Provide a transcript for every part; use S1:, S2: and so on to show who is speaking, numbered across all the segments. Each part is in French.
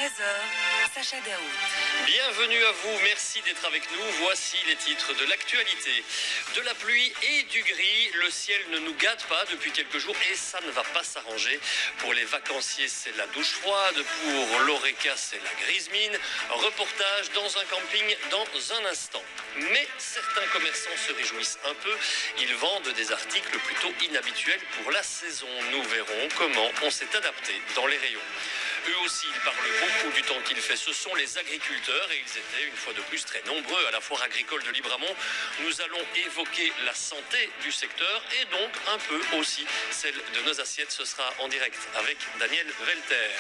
S1: 13h, Sacha Daoud.
S2: Bienvenue à vous, merci d'être avec nous. Voici les titres de l'actualité. De la pluie et du gris, le ciel ne nous gâte pas depuis quelques jours et ça ne va pas s'arranger. Pour les vacanciers, c'est la douche froide. Pour l'Oreca, c'est la grise mine. Reportage dans un camping dans un instant. Mais certains commerçants se réjouissent un peu. Ils vendent des articles plutôt inhabituels pour la saison. Nous verrons comment on s'est adapté dans les rayons. Eux aussi, ils parlent beaucoup du temps qu'il fait. Ce sont les agriculteurs et ils étaient une fois de plus très nombreux à la foire agricole de Libramont. Nous allons évoquer la santé du secteur et donc un peu aussi celle de nos assiettes. Ce sera en direct avec Daniel Velter.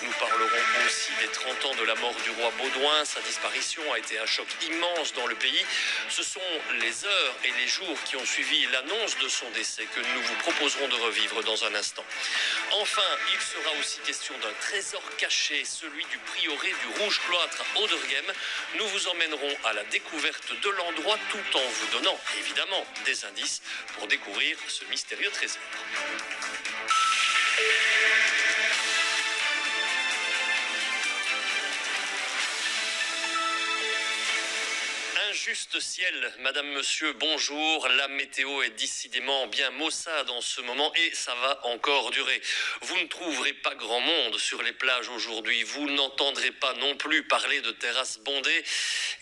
S2: Nous parlerons aussi des 30 ans de la mort du roi Baudouin. Sa disparition a été un choc immense dans le pays. Ce sont les heures et les jours qui ont suivi l'annonce de son décès que nous vous proposerons de revivre dans un instant. Enfin, il sera aussi question d'un trésor caché, celui du prieuré du Rouge Cloître à Auderghem. Nous vous emmènerons à la découverte de l'endroit tout en vous donnant évidemment des indices pour découvrir ce mystérieux trésor. Juste ciel, madame, monsieur, bonjour. La météo est décidément bien maussade en ce moment et ça va encore durer. Vous ne trouverez pas grand monde sur les plages aujourd'hui. Vous n'entendrez pas non plus parler de terrasses bondées.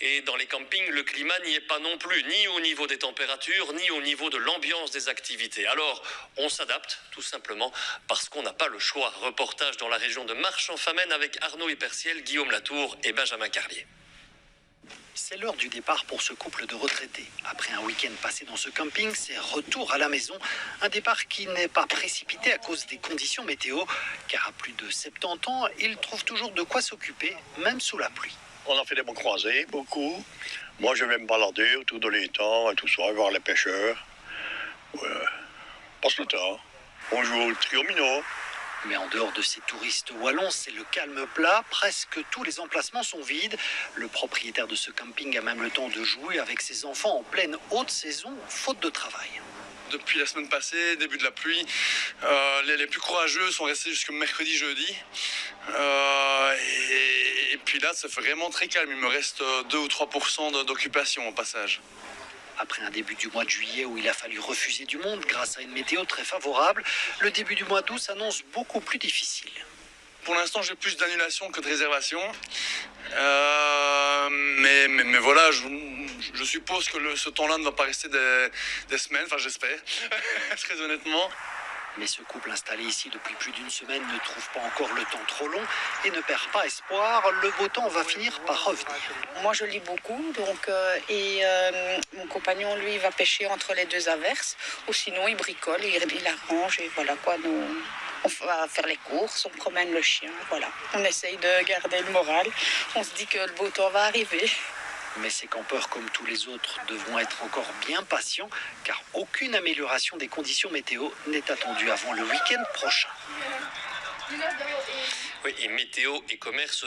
S2: Et dans les campings, le climat n'y est pas non plus, ni au niveau des températures, ni au niveau de l'ambiance des activités. Alors, on s'adapte, tout simplement, parce qu'on n'a pas le choix. Reportage dans la région de Marche-en-Famenne avec Arnaud Hyperciel, Guillaume Latour et Benjamin Carlier.
S3: C'est l'heure du départ pour ce couple de retraités. Après un week-end passé dans ce camping, c'est retour à la maison. Un départ qui n'est pas précipité à cause des conditions météo, car à plus de 70 ans, ils trouvent toujours de quoi s'occuper, même sous la pluie.
S4: On a fait des bons croisés, beaucoup. Moi, je vais me balader autour de l'étang et tout ça, voir les pêcheurs. Passe le temps. On joue au triomino.
S3: Mais en dehors de ces touristes wallons, c'est le calme plat. Presque tous les emplacements sont vides. Le propriétaire de ce camping a même le temps de jouer avec ses enfants en pleine haute saison, faute de travail.
S5: Depuis la semaine passée, début de la pluie, les plus courageux sont restés jusqu'au mercredi, jeudi. Et puis là, ça fait vraiment très calme. Il me reste 2 ou 3% d'occupation au passage.
S3: Après un début du mois de juillet où il a fallu refuser du monde grâce à une météo très favorable, le début du mois d'août s'annonce beaucoup plus difficile.
S5: Pour l'instant, j'ai plus d'annulations que de réservations. Mais voilà, je suppose que ce temps-là ne va pas rester des semaines, enfin j'espère, très honnêtement.
S3: Mais ce couple installé ici depuis plus d'une semaine ne trouve pas encore le temps trop long et ne perd pas espoir. Le beau temps va finir par revenir.
S6: Moi, je lis beaucoup, mon compagnon, lui, va pêcher entre les deux averses, ou sinon il bricole, il arrange, et voilà quoi. On va faire les courses, on promène le chien, voilà. On essaye de garder le moral. On se dit que le beau temps va arriver.
S3: Mais ces campeurs, comme tous les autres, devront être encore bien patients, car aucune amélioration des conditions météo n'est attendue avant le week-end prochain.
S2: Oui, et météo et commerce